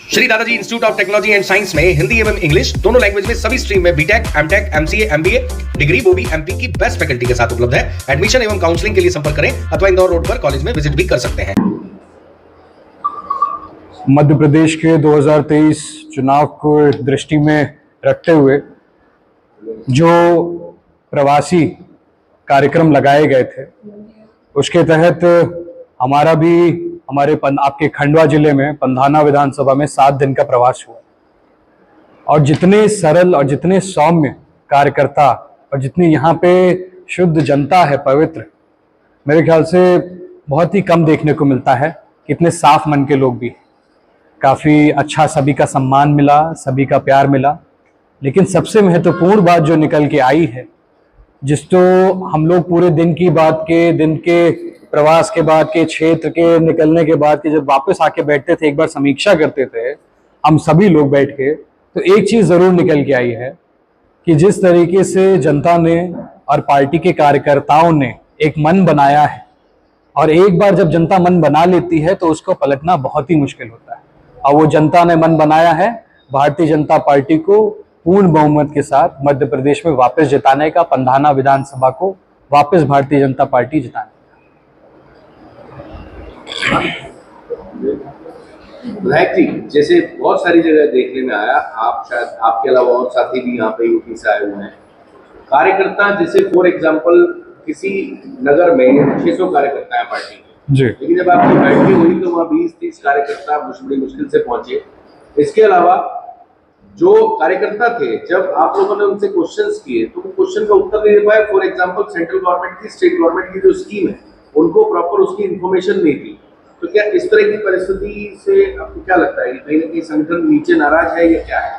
श्री दादाजी institute of technology and science में हिंदी एवं इंग्लिश दोनों लैंग्वेज में सभी स्ट्रीम में BTech, MTech, MCA, MBA degree वो भी एमपी की बेस्ट फैकल्टी के साथ उपलब्ध है। एडमिशन एवं काउंसलिंग के लिए संपर्क करें अथवा इंदौर रोड पर कॉलेज में विजिट भी कर सकते हैं। मध्य प्रदेश के 2023 चुनाव को दृष्टि में रखते हुए जो प्रवासी कार्यक्रम लगाए गए थे उसके तहत हमारा भी आपके खंडवा जिले में पंधाना विधानसभा में 7 दिन का प्रवास हुआ और जितने सरल और जितने सौम्य कार्यकर्ता और जितनी यहाँ पे शुद्ध जनता है पवित्र, मेरे ख्याल से बहुत ही कम देखने को मिलता है। कितने साफ मन के लोग भी, काफ़ी अच्छा सभी का सम्मान मिला, सभी का प्यार मिला। लेकिन सबसे महत्वपूर्ण बात जो निकल के आई है, जिस तो हम लोग पूरे दिन के प्रवास के बाद के क्षेत्र के निकलने के बाद के जब वापस आके बैठते थे, एक बार समीक्षा करते थे हम सभी लोग बैठ के, तो एक चीज़ ज़रूर निकल के आई है कि जिस तरीके से जनता ने और पार्टी के कार्यकर्ताओं ने एक मन बनाया है, और एक बार जब जनता मन बना लेती है तो उसको पलटना बहुत ही मुश्किल होता है। और वो जनता ने मन बनाया है भारतीय जनता पार्टी को पूर्ण बहुमत के साथ मध्य प्रदेश में वापस जिताने का, पंधाना विधानसभा को वापस भारतीय जनता पार्टी जिताने। विधायक जी, जैसे बहुत सारी जगह देखने में आया, आप शायद आपके अलावा और साथी भी यहाँ पे यूपी से आए हुए हैं, कार्यकर्ता जैसे फॉर एग्जांपल किसी नगर में 600 कार्यकर्ता है पार्टी के जी, लेकिन जब आपकी बैठक हुई तो वहाँ 20-30 कार्यकर्ता बड़ी मुश्किल से पहुंचे। इसके अलावा जो कार्यकर्ता थे, जब आप लोगों ने उनसे क्वेश्चंस किए तो वो क्वेश्चन का उत्तर नहीं दे पाए। फॉर एग्जांपल सेंट्रल गवर्नमेंट की, स्टेट गवर्नमेंट की जो स्कीम है उनको प्रॉपर उसकी इंफॉर्मेशन नहीं थी। तो क्या इस तरह की परिस्थिति से आपको क्या लगता है कि कहीं ना कहीं संगठन नीचे नाराज है या क्या है?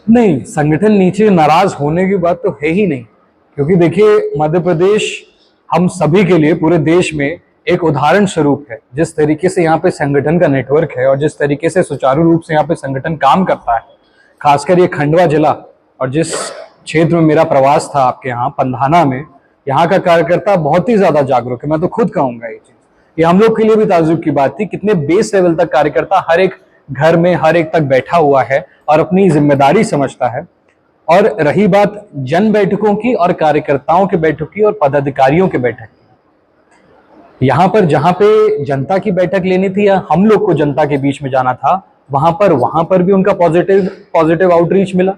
नहीं, संगठन नीचे नाराज होने की बात तो है ही नहीं, क्योंकि देखिए मध्य प्रदेश हम सभी के लिए पूरे देश में एक उदाहरण स्वरूप है। जिस तरीके से यहाँ पे संगठन का नेटवर्क है और जिस तरीके से सुचारू रूप से यहाँ पे संगठन काम करता है, खासकर ये खंडवा जिला और जिस क्षेत्र में मेरा प्रवास था आपके यहाँ पंधाना में, यहाँ का कार्यकर्ता बहुत ही ज्यादा जागरूक है। मैं तो खुद कहूंगा ये चीज, ये हम लोग के लिए भी ताज्जुब की बात थी कितने बेस लेवल तक कार्यकर्ता हर एक घर में हर एक तक बैठा हुआ है और अपनी जिम्मेदारी समझता है। और रही बात जन बैठकों की और कार्यकर्ताओं के बैठक की और पदाधिकारियों के बैठक की, यहाँ पर जहाँ पे जनता की बैठक लेनी थी या हम लोग को जनता के बीच में जाना था, वहां पर भी उनका पॉजिटिव आउटरीच मिला।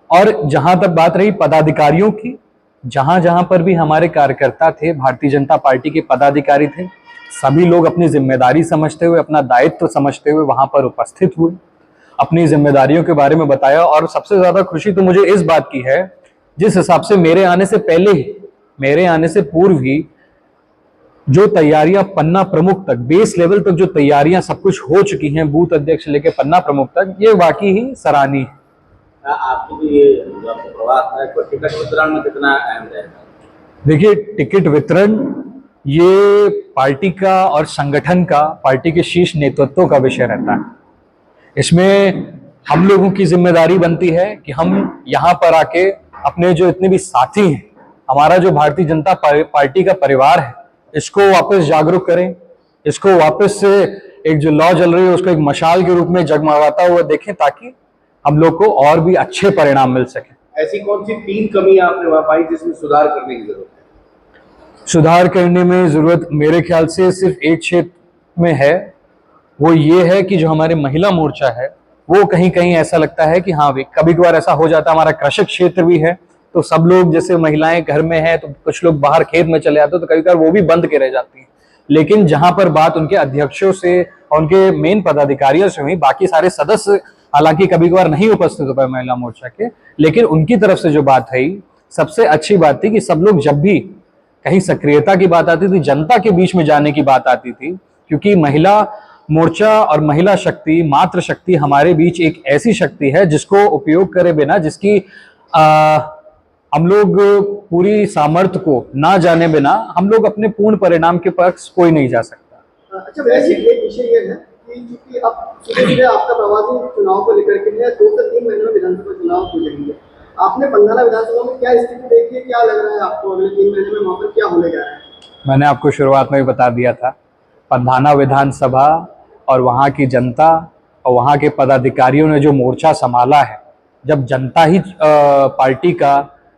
और जहां तक बात रही पदाधिकारियों की, जहां पर भी हमारे कार्यकर्ता थे, भारतीय जनता पार्टी के पदाधिकारी थे, सभी लोग अपनी जिम्मेदारी समझते हुए, अपना दायित्व समझते हुए वहां पर उपस्थित हुए, अपनी जिम्मेदारियों के बारे में बताया। और सबसे ज्यादा खुशी तो मुझे इस बात की है, जिस हिसाब से मेरे आने से पहले ही, मेरे आने से पूर्व ही जो तैयारियां पन्ना प्रमुख तक, बेस लेवल तक जो तैयारियां सब कुछ हो चुकी हैं, बूथ अध्यक्ष लेके पन्ना प्रमुख तक, ये वाकई ही सराहनीय है। आपको भी ये प्रवास है, टिकट वितरण में कितना अहम रहेगा? देखिए, टिकट वितरण ये पार्टी का और संगठन का, पार्टी के शीर्ष नेतृत्व का विषय रहता है। इसमें हम लोगों की जिम्मेदारी बनती है कि हम यहाँ पर आके अपने जो इतने भी साथी हैं, हमारा जो भारतीय जनता पार्टी का परिवार है, इसको वापस जागरूक करें, इसको वापस से एक जो लौ जल रही है उसको एक मशाल के रूप में जगमगाता हुआ देखें, ताकि हम लोग को और भी अच्छे परिणाम मिल सके। ऐसी कौन सी 3 कमी आपने वहां पाई जिसमें सुधार करने की जरूरत है? सुधार करने में जरूरत मेरे ख्याल से सिर्फ एक क्षेत्र में है, वो ये है कि जो हमारे महिला मोर्चा है वो कहीं कहीं ऐसा लगता है कि हाँ भाई, कभी कभार ऐसा हो जाता है, हमारा कृषक क्षेत्र भी है तो सब लोग, जैसे महिलाएं घर में हैं तो कुछ लोग बाहर खेत में चले जाते हैं, तो कभी कभार वो भी बंद के रह जाती हैं। लेकिन जहां पर बात उनके अध्यक्षों से और उनके मेन पदाधिकारियों से हुई, बाकी सारे सदस्य हालांकि कभी कभार नहीं उपस्थित हो पाए महिला मोर्चा के, लेकिन उनकी तरफ से जो बात है, सबसे अच्छी बात थी कि सब लोग, जब भी कहीं सक्रियता की बात आती थी, जनता के बीच में जाने की बात आती थी, क्योंकि महिला मोर्चा और महिला शक्ति, मातृ शक्ति हमारे बीच एक ऐसी शक्ति है जिसको उपयोग करे बिना, जिसकी हम लोग पूरी सामर्थ्य को ना जाने बिना हम लोग अपने पूर्ण परिणाम के पक्ष कोई नहीं जा सकता। अच्छा, वैसे एक विषय ये है कि क्योंकि अब सीधे आपका प्रवासी चुनाव को लेकर के 2 से 3 महीने में विधानसभा चुनाव हो जाएंगे, आपने पंधाना विधानसभा में क्या स्थिति देखी है, क्या लग रहा है आपको अगले 3 महीने में वहाँ पर क्या होने जा रहा है? मैंने आपको शुरुआत में भी बता दिया था, पंधाना विधानसभा और वहाँ की जनता और वहाँ के पदाधिकारियों ने जो मोर्चा संभाला है, जब जनता ही पार्टी का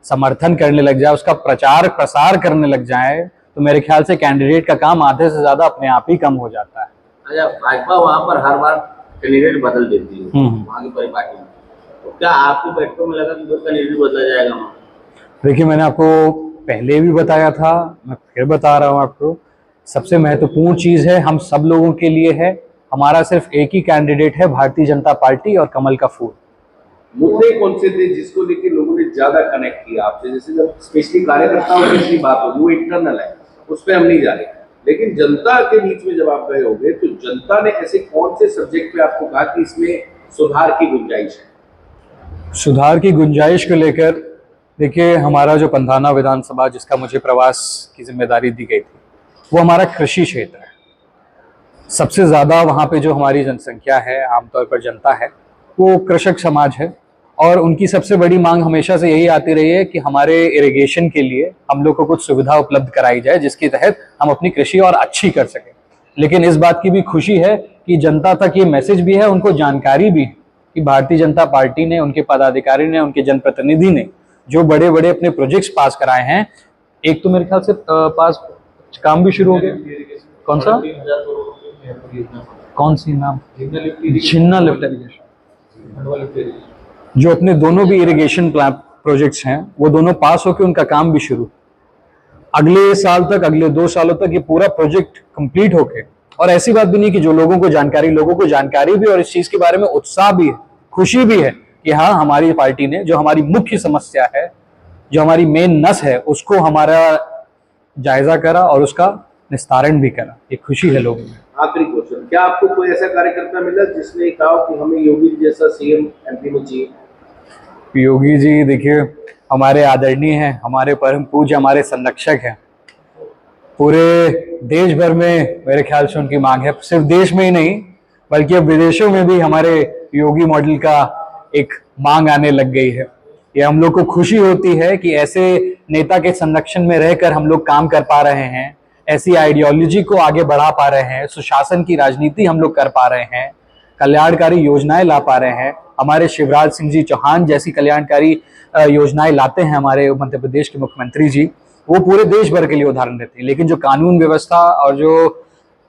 समर्थन करने लग जाए, उसका प्रचार प्रसार करने लग जाए, तो मेरे ख्याल से कैंडिडेट का काम आधे से ज्यादा अपने आप ही कम हो जाता है। अच्छा, भाजपा वहाँ पर हर बार कैंडिडेट बदल देती है वहाँ की परिपाटी में, तो क्या आपकी बैठकों में लगा कि कैंडिडेट बदला जाएगा वहाँ? देखिए, मैंने आपको पहले भी बताया था, मैं फिर बता रहा हूँ आपको, सबसे महत्वपूर्ण चीज है हम सब लोगों के लिए है, हमारा सिर्फ एक ही कैंडिडेट है, भारतीय जनता पार्टी और कमल का फूल। मुद्दे कौन से थे जिसको लेकर लोगों ने ज्यादा कनेक्ट किया आपसे? जैसे जब स्पेशली कार्यकर्ताओं की इतनी बात होगी, वो इंटरनल है, उस पर हम नहीं जा रहे, लेकिन जनता के बीच में जब आप गए होंगे तो जनता ने ऐसे कौन से सब्जेक्ट पे आपको कहा कि इसमें सुधार की गुंजाइश है? सुधार की गुंजाइश को लेकर देखिए, हमारा जो पंधाना विधानसभा जिसका मुझे प्रवास की जिम्मेदारी दी गई थी, वो हमारा कृषि क्षेत्र है। सबसे ज़्यादा वहाँ पे जो हमारी जनसंख्या है, आमतौर पर जनता है, वो कृषक समाज है, और उनकी सबसे बड़ी मांग हमेशा से यही आती रही है कि हमारे इरिगेशन के लिए हम लोग को कुछ सुविधा उपलब्ध कराई जाए, जिसके तहत हम अपनी कृषि और अच्छी कर सकें। लेकिन इस बात की भी खुशी है कि जनता तक ये मैसेज भी है, उनको जानकारी भी है कि भारतीय जनता पार्टी ने, उनके पदाधिकारी ने, उनके जनप्रतिनिधि ने जो बड़े बड़े अपने प्रोजेक्ट्स पास कराए हैं, एक तो मेरे ख्याल से पास काम भी शुरू हो गया, कौन सा, कौन सी नाम, छिन्ना लिफ्ट इरिगेशन, जो अपने दोनों भी इरिगेशन प्रोजेक्ट्स हैं, वो दोनों पास होकर उनका काम भी शुरू, अगले साल तक, अगले 2 सालों तक ये पूरा प्रोजेक्ट कंप्लीट होके। और ऐसी बात भी नहीं कि जो लोगों को जानकारी भी और इस चीज के बारे में उत्साह भी है, खुशी भी है कि हाँ, हमारी पार्टी ने जो हमारी मुख्य समस्या है, जो हमारी मेन नस है, उसको हमारा जायजा करा और उसका निस्तारण भी करा। ये खुशी है लोगों में। आखिरी क्वेश्चन, क्या आपको कोई ऐसा कार्यकर्ता मिला जिसने कहा कि हमें योगी जैसा सीएम एमपी में चाहिए? योगी जी देखिए हमारे आदरणीय हैं, हमारे परम पूज्य, हमारे संरक्षक हैं। पूरे देश भर में मेरे ख्याल से उनकी मांग है, सिर्फ देश में ही नहीं बल्कि अब विदेशों में भी हमारे योगी मॉडल का एक मांग आने लग गई है। ये हम लोग को खुशी होती है कि ऐसे नेता के संरक्षण में रहकर हम लोग काम कर पा रहे हैं, ऐसी आइडियोलॉजी को आगे बढ़ा पा रहे हैं, सुशासन की राजनीति हम लोग कर पा रहे हैं, कल्याणकारी योजनाएं ला पा रहे हैं। हमारे शिवराज सिंह जी चौहान जैसी कल्याणकारी योजनाएं लाते हैं हमारे मध्य प्रदेश के मुख्यमंत्री जी, वो पूरे देश भर के लिए उदाहरण देते हैं। लेकिन जो कानून व्यवस्था और जो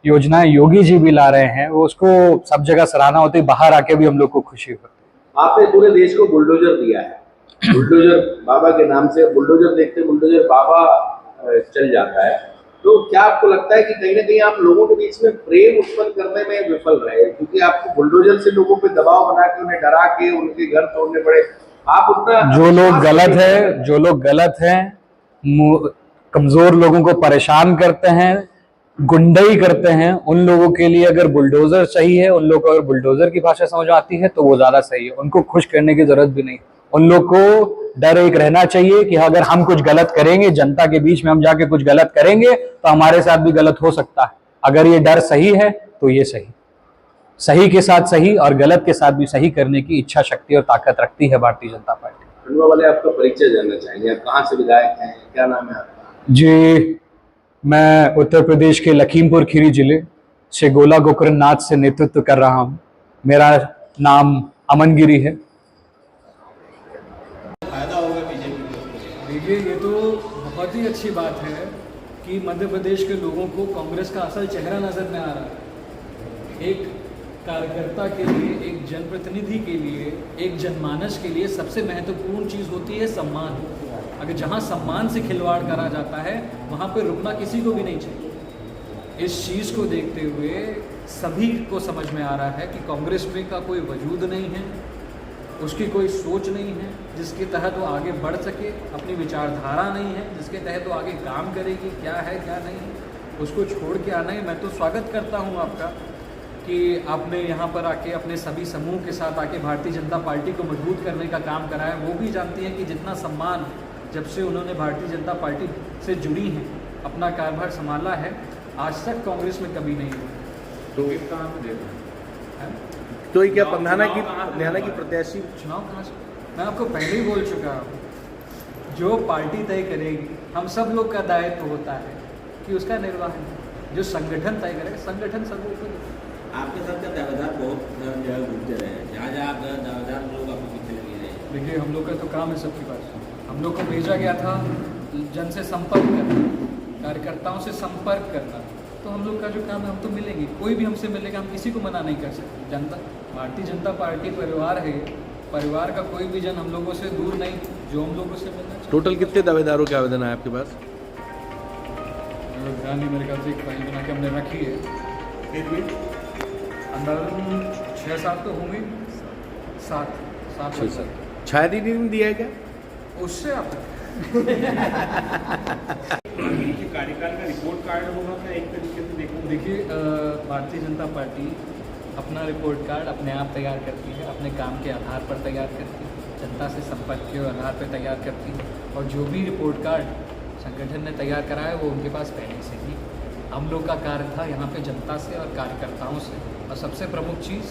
योजनाएं योगी जी भी ला रहे हैं, वो उसको सब जगह सराहना होती है, बाहर आके भी हम लोग को खुशी होती है। आपने पूरे देश को बुलडोजर दिया है, बुलडोजर बाबा के नाम से, बुलडोजर देखते बुलडोजर बाबा चल जाता है, तो क्या आपको लगता है कि कहीं ना कहीं आप लोगों के बीच में प्रेम उत्पन्न करने में विफल रहे? क्योंकि आपको बुलडोजर से लोगों पे दबाव बना के, उन्हें डरा के उनके घर तोड़ने पड़े, आप उतना, जो लोग गलत हैं, कमजोर लोगों को परेशान करते हैं, गुंडई करते हैं, उन लोगों के लिए अगर बुलडोजर सही है, उन लोगों को अगर बुलडोजर की भाषा समझ आती है तो वो ज्यादा सही है। उनको खुश करने की जरूरत भी नहीं, उन लोग को डर एक रहना चाहिए कि अगर हम कुछ गलत करेंगे, जनता के बीच में हम जाके कुछ गलत करेंगे तो हमारे साथ भी गलत हो सकता है। अगर ये डर सही है तो ये सही के साथ सही और गलत के साथ भी सही करने की इच्छा शक्ति और ताकत रखती है भारतीय जनता पार्टी। खंडवा वाले आपका परिचय जानना चाहेंगे, आप कहाँ से विधायक हैं, क्या नाम है आपका? जी, मैं उत्तर प्रदेश के लखीमपुर खीरी जिले से गोला गोकर्ण नाथ से नेतृत्व कर रहा हूँ। मेरा नाम अमन गिरी है। देखिए, ये तो बहुत ही अच्छी बात है कि मध्य प्रदेश के लोगों को कांग्रेस का असल चेहरा नजर में आ रहा है। एक कार्यकर्ता के लिए, एक जनप्रतिनिधि के लिए, एक जनमानस के लिए सबसे महत्वपूर्ण चीज़ होती है सम्मान। अगर जहाँ सम्मान से खिलवाड़ करा जाता है, वहाँ पे रुकना किसी को भी नहीं चाहिए। इस चीज़ को देखते हुए सभी को समझ में आ रहा है कि कांग्रेस में का कोई वजूद नहीं है, उसकी कोई सोच नहीं है जिसके तहत वो आगे बढ़ सके, अपनी विचारधारा नहीं है जिसके तहत वो आगे काम करेगी, क्या है क्या नहीं है उसको छोड़ के आना है। मैं तो स्वागत करता हूँ आपका कि आपने यहाँ पर आके अपने सभी समूह के साथ आके भारतीय जनता पार्टी को मजबूत करने का काम करा है। वो भी जानती हैं कि जितना सम्मान जब से उन्होंने भारतीय जनता पार्टी से जुड़ी हैं, अपना कार्यभार संभाला है, आज तक कांग्रेस में कभी नहीं हुआ। तो कहाँ पे दे रहे हैं? तो ये क्या पंधाना की प्रत्याशी चुनाव कहाँ से? मैं आपको पहले ही बोल चुका हूँ, जो पार्टी तय करेगी, हम सब लोग का दायित्व होता है कि उसका निर्वहन, जो संगठन तय करेगा, संगठन सर्वोपरि। आपके साथ का दावेदार बहुत जगह घूमते रहे हैं, जहाँ जहाँ आप गए दावेदार लोग आपके पीछे लगे रहे हैं। देखिए हम लोग का तो काम है सबके पास। हम लोग को भेजा गया था जन से संपर्क करना, कार्यकर्ताओं से संपर्क करना। तो हम लोग का जो काम है हम तो मिलेंगे, कोई भी हमसे मिलेगा, हम किसी को मना नहीं कर सकते। जनता भारतीय जनता पार्टी परिवार है, परिवार का कोई भी जन हम लोगों से दूर नहीं, जो हम लोगों से मिलना चाहिए। टोटल कितने दावेदारों के आवेदन है आपके पास? ध्यान नहीं, मेरे ख्याल से एक फाइल बना के हमने रखी है, फिर भी अंदाजन 6-7 तो होंगे, 7 शायद ही नहीं दिया है क्या? उससे आप कार्यकाल का रिपोर्ट कार्ड होगा क्या एक तरीके से देखो? देखिए भारतीय जनता पार्टी अपना रिपोर्ट कार्ड अपने आप तैयार करती है, अपने काम के आधार पर तैयार करती है, जनता से संपर्क के आधार पर तैयार करती है। और जो भी रिपोर्ट कार्ड संगठन ने तैयार कराया है वो उनके पास पहले से ही। हम लोग का कार्य था यहाँ पे जनता से और कार्यकर्ताओं से, और सबसे प्रमुख चीज़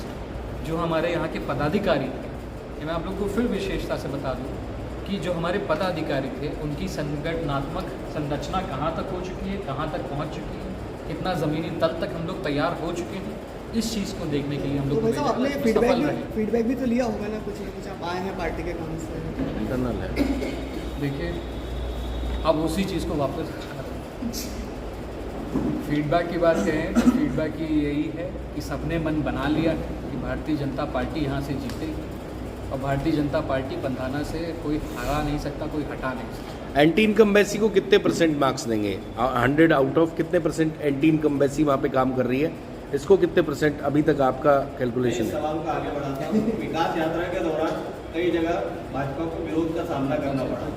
जो हमारे यहाँ के पदाधिकारी थे, ये मैं आप लोग को फिर विशेषता से बता दूँ कि जो हमारे पदाधिकारी थे उनकी संगठनात्मक संरचना कहाँ तक हो चुकी है, कहाँ तक पहुँच चुकी है, कितना ज़मीनी तल तक हम लोग तैयार हो चुके हैं, इस चीज़ को देखने के लिए हम लोग तो साहब आपने सफल रहे। फीडबैक भी तो लिया होगा ना कुछ आप आए हैं पार्टी के काम से। इंटरनल है। देखिए अब उसी चीज़ को वापस फीडबैक की बात करें तो फीडबैक की यही है कि सबने मन बना लिया है कि भारतीय जनता पार्टी यहाँ से जीतेगी, और भारतीय जनता पार्टी पंधाना से कोई हरा नहीं सकता, कोई हटा नहीं सकता। एंटी इनकम्बेंसी को कितने % मार्क्स देंगे? 100 आउट ऑफ कितने % एंटी इनकम्बेंसी वहाँ पे काम कर रही है? इसको कितने % अभी तक आपका कैलकुलेशन है? सवाल का आगे बढ़ाता हूँ। विकास यात्रा के दौरान कई जगह भाजपा को विरोध का सामना करना पड़ा।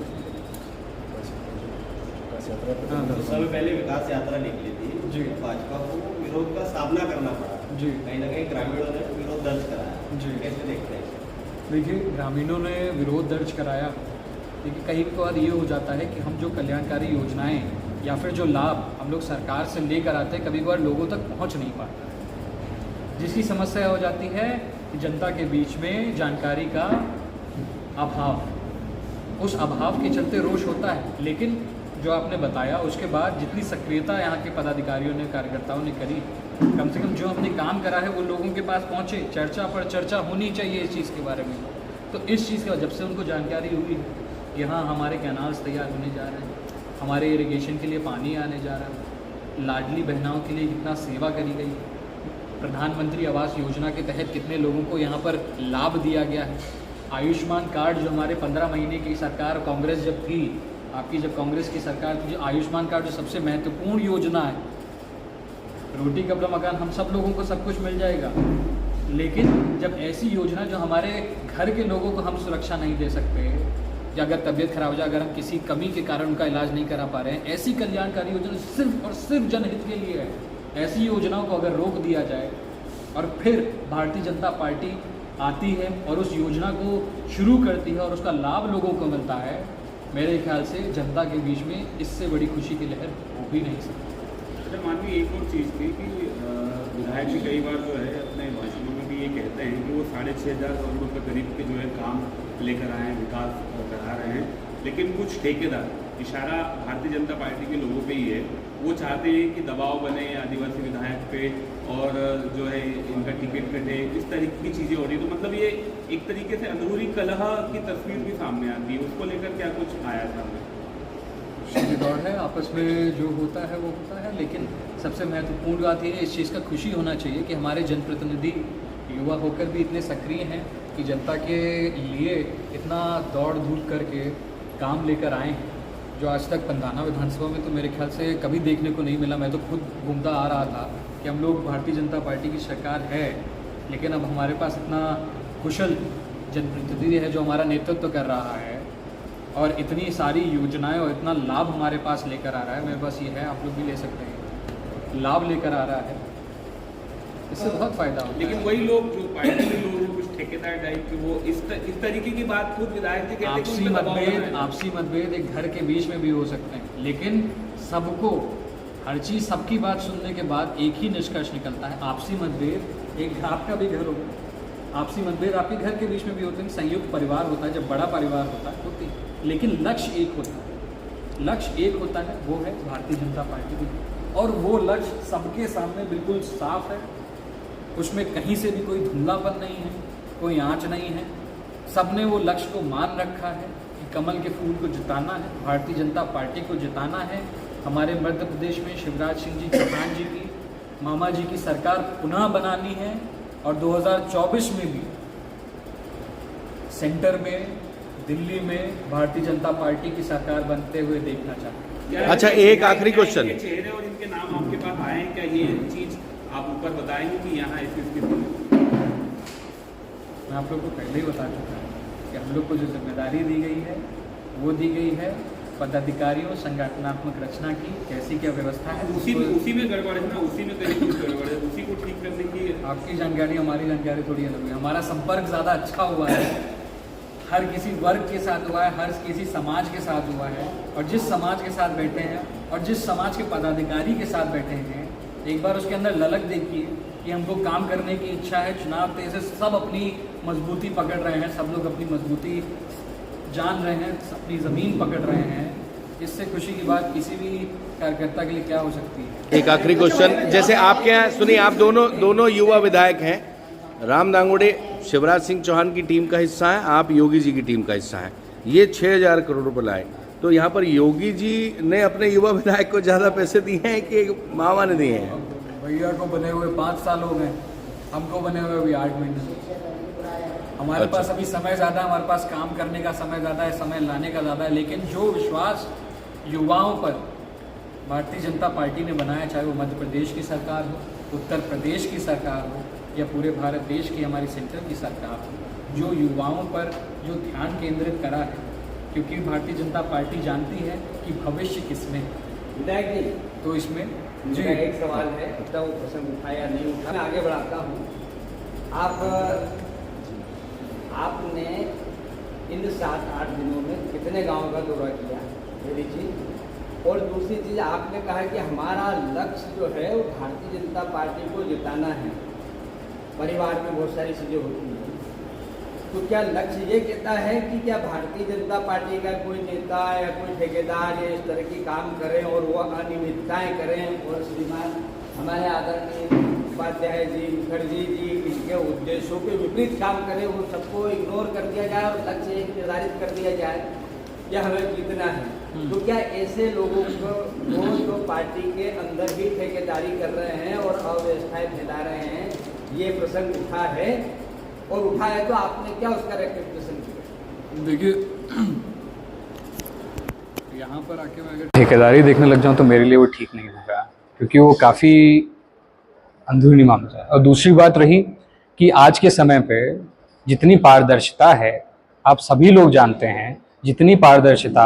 तो समय पहले विकास यात्रा निकली थी जी। भाजपा को विरोध का सामना करना पड़ा जी। कहीं ना कहीं ग्रामीणों ने विरोध दर्ज कराया जी। कैसे देखते हैं? देखिए ग्रामीणों ने विरोध दर्ज कराया। देखिए कई बार ये हो जाता है कि हम जो कल्याणकारी योजनाएं या फिर जो लाभ हम लोग सरकार से लेकर आते हैं, कभी बार लोगों तक पहुंच नहीं पाता, जिसकी समस्या हो जाती है कि जनता के बीच में जानकारी का अभाव, उस अभाव के चलते रोष होता है। लेकिन जो आपने बताया उसके बाद जितनी सक्रियता यहाँ के पदाधिकारियों ने, कार्यकर्ताओं ने करी, कम से कम जो हमने काम करा है वो लोगों के पास पहुँचे, चर्चा पर चर्चा होनी चाहिए इस चीज़ के बारे में। तो इस चीज़ का जब से उनको जानकारी हुई कि हाँ हमारे कैनाल्स तैयार होने जा रहे हैं, हमारे इरिगेशन के लिए पानी आने जा रहा है, लाडली बहनाओं के लिए कितना सेवा करी गई, प्रधानमंत्री आवास योजना के तहत कितने लोगों को यहाँ पर लाभ दिया गया है, आयुष्मान कार्ड जो हमारे 15 महीने की सरकार कांग्रेस जब थी, आपकी जब कांग्रेस की सरकार थी, जो आयुष्मान कार्ड जो सबसे महत्वपूर्ण योजना है, रोटी कपड़ा मकान हम सब लोगों को सब कुछ मिल जाएगा। लेकिन जब ऐसी योजना जो हमारे घर के लोगों को हम सुरक्षा नहीं दे सकते, या अगर तबीयत खराब हो जाए, अगर हम किसी कमी के कारण उनका इलाज नहीं करा पा रहे हैं, ऐसी कल्याणकारी योजना सिर्फ और सिर्फ जनहित के लिए है, ऐसी योजनाओं को अगर रोक दिया जाए और फिर भारतीय जनता पार्टी आती है और उस योजना को शुरू करती है और उसका लाभ लोगों को मिलता है, मेरे ख्याल से जनता के बीच में इससे बड़ी खुशी की लहर हो भी नहीं सकती। अच्छा माननीय एक और चीज़ थी कि विधायक जी कई बार जो है अपने भाषणों में भी ये कहते हैं कि वो 6,500 करोड़ के करीब के जो है काम लेकर आए हैं, विकास करा रहे हैं, लेकिन कुछ ठेकेदार, इशारा भारतीय जनता पार्टी के लोगों पे ही है, वो चाहते हैं कि दबाव बने आदिवासी विधायक पे और जो है इनका टिकट कटे, इस तरीके की चीज़ें हो रही। तो मतलब ये एक तरीके से अंदरूनी कलह की तस्वीर भी सामने आती है, उसको लेकर क्या कुछ आया था? दौड़ है, आपस में जो होता है वो होता है, लेकिन सबसे महत्वपूर्ण बात ये है, इस चीज़ का खुशी होना चाहिए कि हमारे जनप्रतिनिधि युवा होकर भी इतने सक्रिय हैं कि जनता के लिए इतना दौड़ धूप करके काम लेकर आए हैं, जो आज तक पंधाना विधानसभा में तो मेरे ख्याल से कभी देखने को नहीं मिला। मैं तो खुद घूमता आ रहा था कि हम लोग भारतीय जनता पार्टी की सरकार है, लेकिन अब हमारे पास इतना कुशल जनप्रतिनिधि है जो हमारा नेतृत्व कर रहा है और इतनी सारी योजनाएं और इतना लाभ हमारे पास लेकर आ रहा है। मेरे पास ये है, आप लोग भी ले सकते हैं, लाभ लेकर आ रहा है, इससे बहुत फायदा होता है। लेकिन वही लोग जो पार्टी के लोग हैं, कुछ ठेकेदार टाइप के, वो इस तरीके की बात खुद विधायक जी कहते हैं कि उनपे दबाव बना है। आपसी मतभेद एक घर के बीच में भी हो सकते हैं, लेकिन सबको हर चीज़, सबकी बात सुनने के बाद एक ही निष्कर्ष निकलता है। आपसी मतभेद एक आपका भी घर होगा, आपसी मतभेद आपके घर के बीच में भी होते हैं, संयुक्त परिवार होता है, जब बड़ा परिवार होता है होती है, लेकिन लक्ष्य एक होता है। लक्ष्य एक होता है, वो है भारतीय जनता पार्टी की, और वो लक्ष्य सबके सामने बिल्कुल साफ है। उसमें कहीं से भी कोई धुंधलापन नहीं है, कोई आंच नहीं है। सबने वो लक्ष्य को मान रखा है कि कमल के फूल को जिताना है, भारतीय जनता पार्टी को जिताना है। हमारे मध्य प्रदेश में शिवराज सिंह जी चौहान जी की, मामा जी की सरकार पुनः बनानी है और 2024 में भी सेंटर में, दिल्ली में भारतीय जनता पार्टी की सरकार बनते हुए देखना चाहते हैं। अच्छा, एक आखिरी क्वेश्चन। इनके चेहरे और इनके नाम आपके पास आए हैं क्या? ये चीज आप ऊपर बताएंगे कि यहाँ ऐसी स्थिति है? मैं आप लोग को पहले ही बता चुका हूँ कि हम लोग को जो जिम्मेदारी दी गई है वो दी गई है पदाधिकारियों, संगठनात्मक रचना की, कैसी क्या व्यवस्था है। उसी में गड़बड़ है ना, उसी में कहीं कुछ गड़बड़ है, उसी को ठीक करने की आपकी जानकारी हमारी जानकारी थोड़ी अलग है। हमारा संपर्क ज़्यादा अच्छा हुआ है, हर किसी वर्ग के साथ हुआ है, हर किसी समाज के साथ हुआ है। और जिस समाज के साथ बैठे हैं और जिस समाज के पदाधिकारी के साथ बैठे हैं, एक बार उसके अंदर ललक देखिए कि हमको काम करने की इच्छा है। चुनाव तेज है, सब अपनी मजबूती पकड़ रहे हैं, सब लोग अपनी मजबूती जान रहे हैं, अपनी ज़मीन पकड़ रहे हैं। इससे खुशी की बात किसी भी कार्यकर्ता के लिए क्या हो सकती है। एक आखिरी क्वेश्चन, जैसे आपके यहाँ सुनिए, आप दोनों युवा विधायक हैं। राम दांगोड़े शिवराज सिंह चौहान की टीम का हिस्सा है, आप योगी जी की टीम का हिस्सा है। ये 6,000 करोड़ रुपए लाए, तो यहाँ पर योगी जी ने अपने युवा विधायक को ज़्यादा पैसे दिए हैं कि मामा ने दिए हैं? भैया को बने हुए 5 साल हो गए, हमको बने हुए अभी 8 महीने। हमारे पास अभी समय ज़्यादा है, हमारे पास काम करने का समय ज़्यादा है, समय लाने का ज़्यादा है। लेकिन जो विश्वास युवाओं पर भारतीय जनता पार्टी ने बनाया, चाहे वो मध्य प्रदेश की सरकार हो, उत्तर प्रदेश की सरकार हो या पूरे भारत देश की हमारी सेंटर की सरकार हो, जो युवाओं पर जो ध्यान केंद्रित करा है, क्योंकि भारतीय जनता पार्टी जानती है कि भविष्य किसमें है। विधायक जी, तो इसमें जी एक सवाल है, इतना वो प्रश्न उठा या नहीं उठा, मैं आगे बढ़ाता हूँ। आपने इन 7-8 दिनों में कितने गांव का दौरा किया, पहली चीज। और दूसरी चीज़, आपने कहा कि हमारा लक्ष्य जो है वो भारतीय जनता पार्टी को जिताना है। परिवार में बहुत सारी चीज़ें होती हैं, तो क्या लक्ष्य ये कहता है कि क्या भारतीय जनता पार्टी का कोई नेता या कोई ठेकेदार या इस तरह की काम करें और वो अनियमितताएँ करें और श्रीमान हमारे आदरणीय उपाध्याय जी, मुखर्जी जी इसके उद्देश्यों के विपरीत काम करें, वो सबको इग्नोर कर दिया जाए और लक्ष्य एक निर्धारित कर दिया जाए या हमें जीतना है? तो क्या ऐसे लोगों को जो पार्टी के अंदर ही ठेकेदारी कर रहे हैं और अव्यवस्थाएं फैला रहे हैं, ये प्रसंग उठा है? और उठा है तो आपने क्या उसका रेक्टिफिकेशन किया? देखिए, यहाँ पर आके मैं अगर ठेकेदारी देखने लग जाऊं तो मेरे लिए वो ठीक नहीं होगा, क्योंकि वो काफ़ी अंदरूनी मामला है। और दूसरी बात रही कि आज के समय पे जितनी पारदर्शिता है, आप सभी लोग जानते हैं, जितनी पारदर्शिता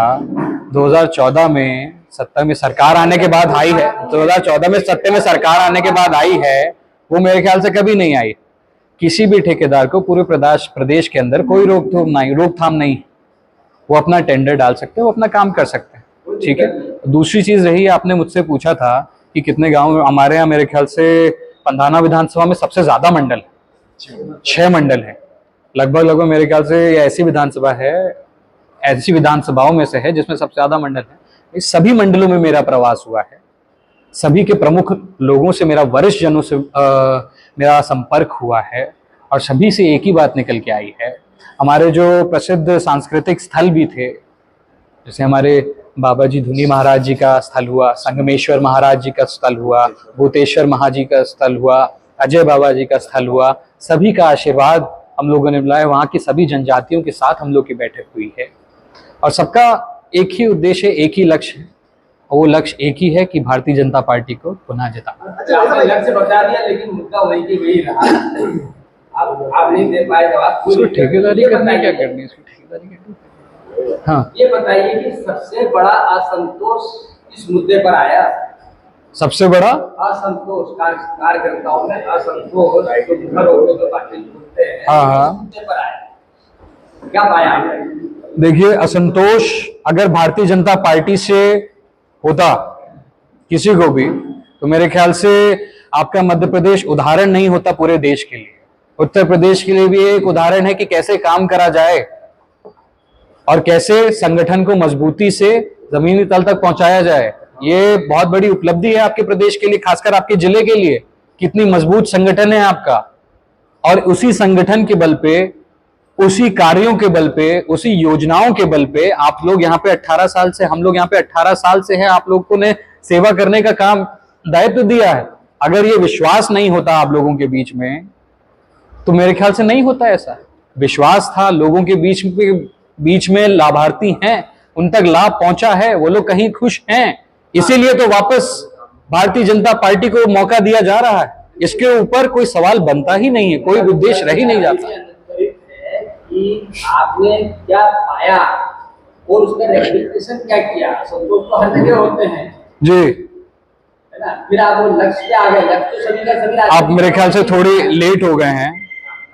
2014 में सत्ता में सरकार आने के बाद आई है, 2014 में सत्ता में सरकार आने के बाद आई है, वो मेरे ख्याल से कभी नहीं आई। किसी भी ठेकेदार को पूरे प्रदेश के अंदर कोई रोकथाम नहीं, वो अपना टेंडर डाल सकते हैं, वो अपना काम कर सकते हैं, ठीक है। दूसरी चीज रही, आपने मुझसे पूछा था कि कितने गांव, हमारे यहाँ मेरे ख्याल से पंधाना विधानसभा में सबसे ज्यादा मंडल है, 6 मंडल है लगभग मेरे ख्याल से। ये ऐसी विधानसभा है, ऐसी विधानसभाओं में से है जिसमें सबसे ज्यादा मंडल है। इस सभी मंडलों में मेरा प्रवास हुआ है, सभी के प्रमुख लोगों से, मेरा वरिष्ठ जनों से मेरा संपर्क हुआ है और सभी से एक ही बात निकल के आई है। हमारे जो प्रसिद्ध सांस्कृतिक स्थल भी थे, जैसे हमारे बाबा जी धुनी महाराज जी का स्थल हुआ, संगमेश्वर महाराज जी का स्थल हुआ, भूतेश्वर महाजी का स्थल हुआ, अजय बाबा जी का स्थल हुआ, सभी का आशीर्वाद हम लोगों ने मिला है। वहाँ की सभी जनजातियों के साथ हम लोग की बैठक हुई है और सबका एक ही उद्देश्य, एक ही लक्ष्य है, और वो लक्ष्य एक ही है कि भारतीय जनता पार्टी को पुनः जिताना। अच्छा, आपने लक्ष्य बता दिया, लेकिन मुद्दा वही की वही रहा। आप नहीं दे पाए जवाब। ठेकेदारी करना क्या करनी है, ठेकेदारी करनी। हाँ, ये बताइए कि सबसे बड़ा असंतोष इस मुद्दे पर आया, सबसे बड़ा असंतोष कार्यकर्ताओं में असंतोष जो पार्टी बोलते हैं, हाँ, मुद्दे पर आया, क्या पाया आपने? देखिए, असंतोष अगर भारतीय जनता पार्टी से होता किसी को भी, तो मेरे ख्याल से आपका मध्य प्रदेश उदाहरण नहीं होता पूरे देश के लिए। उत्तर प्रदेश के लिए भी एक उदाहरण है कि कैसे काम करा जाए और कैसे संगठन को मजबूती से जमीनी तल तक पहुंचाया जाए। ये बहुत बड़ी उपलब्धि है आपके प्रदेश के लिए, खासकर आपके जिले के लिए, कितनी मजबूत संगठन है आपका, और उसी संगठन के बल पे, उसी कार्यों के बल पे, उसी योजनाओं के बल पे आप लोग यहाँ पे 18 साल से, हम लोग यहाँ पे 18 साल से हैं, आप लोगों ने सेवा करने का काम, दायित्व दिया है। अगर ये विश्वास नहीं होता आप लोगों के बीच में तो मेरे ख्याल से नहीं होता ऐसा। विश्वास था, लोगों के बीच में लाभार्थी हैं, उन तक लाभ पहुंचा है, वो लोग कहीं खुश हैं, इसीलिए तो वापस भारतीय जनता पार्टी को मौका दिया जा रहा है। इसके ऊपर कोई सवाल बनता ही नहीं है, कोई उद्देश्य रह ही नहीं जाता। कि आपने क्या पाया और उसका रेक्टिफिकेशन क्या किया। संतोष तो हर जगह होते हैं जी, है ना, फिर आप वो लक्ष्य पे आ गए। लक्ष्य तो सभी का सभी, आप मेरे ख्याल से थोड़ी लेट हो गए हैं,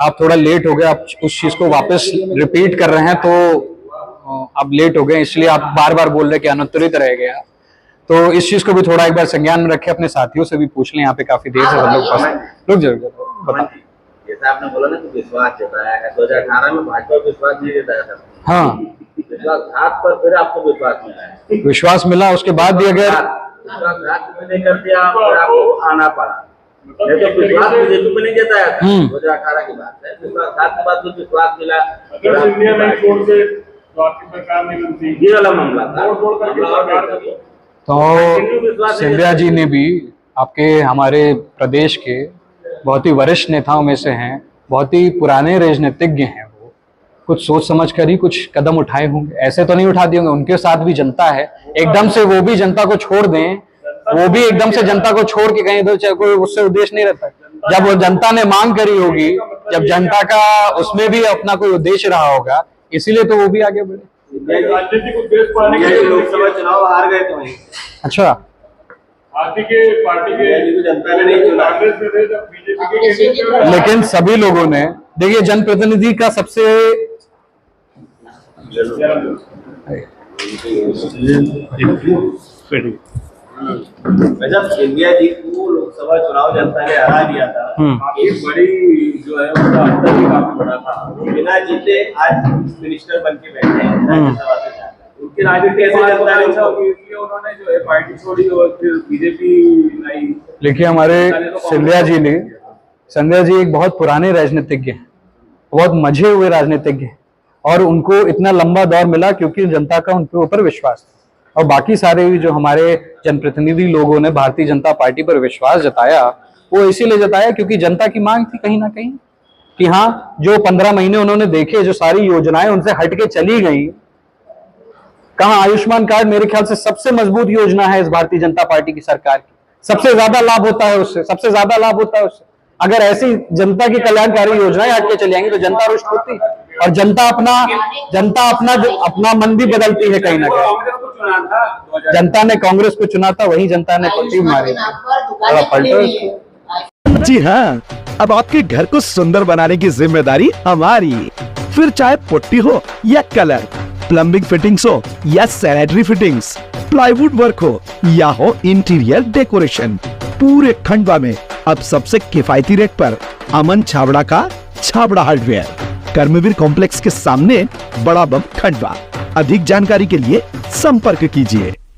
आप थोड़ा लेट हो गए, आप उस चीज को वापस रिपीट कर रहे हैं, तो आप लेट हो गए, इसलिए आप बार बार बोल रहे कि अनुत्तरित रह गया। तो इस चीज को भी थोड़ा एक बार संज्ञान में रखें, अपने साथियों से भी पूछ लें, यहाँ पे काफी देर से हम लोग रुक जरूर बता। जैसा आपने बोला ना कि विश्वास जताया है, 2018 में भाजपा विश्वास नहीं जताया था। हाँ, विश्वासघात पर फिर आपको विश्वास मिला है। विश्वास मिला, उसके बाद भी अगर विश्वासघात नहीं कर दिया फिर आपको आना पड़ा। नहीं तो विश्वास बीजेपी पे नहीं जताया था, 2018 की बात है। विश्वासघात के बाद विश्वास मिला, इंडिया में छोड़ के तो आपकी सरकार नहीं बनती, ये वाला मामला था। तो सिंधिया जी ने भी, आपके हमारे प्रदेश के बहुत ही वरिष्ठ नेताओं में से हैं, बहुत ही पुराने राजनीतिज्ञ हैं, वो कुछ सोच समझ कर ही कुछ कदम उठाए होंगे, ऐसे तो नहीं उठा दिए होंगे। उनके साथ भी जनता है, एकदम से वो भी जनता को छोड़ दें, वो भी एकदम से जनता को छोड़ के कहीं तो कोई उससे उद्देश्य नहीं रहता। जब वो जनता ने मांग करी होगी, जब जनता का उसमें भी अपना कोई उद्देश्य रहा होगा, इसीलिए तो वो भी आगे बढ़े। राजनीतिक उद्देश्य पाने के लिए लोकसभा चुनाव हार गए तो वहीं। अच्छा, पार्टी के जनता ने नहीं चुना, कांग्रेस में थे, जब बीजेपी के, लेकिन सभी लोगों ने, देखिए जनप्रतिनिधि का सबसे जब सिंधिया जी को लोकसभा चुनाव जनता ने हरा दिया था, एक बड़ी जो है उनका अंतर भी काफी बड़ा था। बिना जीते आज मिनिस्टर बन के बैठे हैं राज्यसभा से। उनकी राजनीति ऐसे जनता ने इसलिए उन्होंने जो है पार्टी छोड़ी और फिर बीजेपी लाई। देखिए हमारे सिंधिया जी एक बहुत पुराने राजनीतिज्ञ हैं, बहुत मजे हुए राजनीतिज्ञ हैं, और उनको इतना लंबा दौर मिला क्योंकि जनता का उनके ऊपर विश्वास था। और बाकी सारे जो हमारे जनप्रतिनिधि लोगों ने भारतीय जनता पार्टी पर विश्वास जताया, वो इसीलिए जताया क्योंकि जनता की मांग थी कहीं ना कहीं कि हाँ, जो 15 महीने उन्होंने देखे, जो सारी योजनाएं उनसे हटके चली गई। कहाँ आयुष्मान कार्ड मेरे ख्याल से सबसे मजबूत योजना है इस भारतीय जनता पार्टी की सरकार की, सबसे ज्यादा लाभ होता है उससे, सबसे ज्यादा लाभ होता है उससे। अगर ऐसी जनता की कल्याणकारी योजनाएं हटके चली जाएंगी तो जनता रुष्ट होती, और जनता अपना मन भी बदलती है कहीं ना कहीं। जनता ने कांग्रेस को चुना था, वही जनता ने पट्टी मारी। जी हाँ, अब आपके घर को सुंदर बनाने की जिम्मेदारी हमारी। फिर चाहे पुट्टी हो या कलर, प्लम्बिंग फिटिंग्स हो या सैनिटरी फिटिंग्स, प्लाईवुड वर्क हो या हो इंटीरियर डेकोरेशन, पूरे खंडवा में अब सबसे किफायती रेट पर अमन छाबड़ा का छाबड़ा हार्डवेयर, कर्मवीर कॉम्प्लेक्स के सामने, बड़ा बम, खंडवा। अधिक जानकारी के लिए संपर्क कीजिए।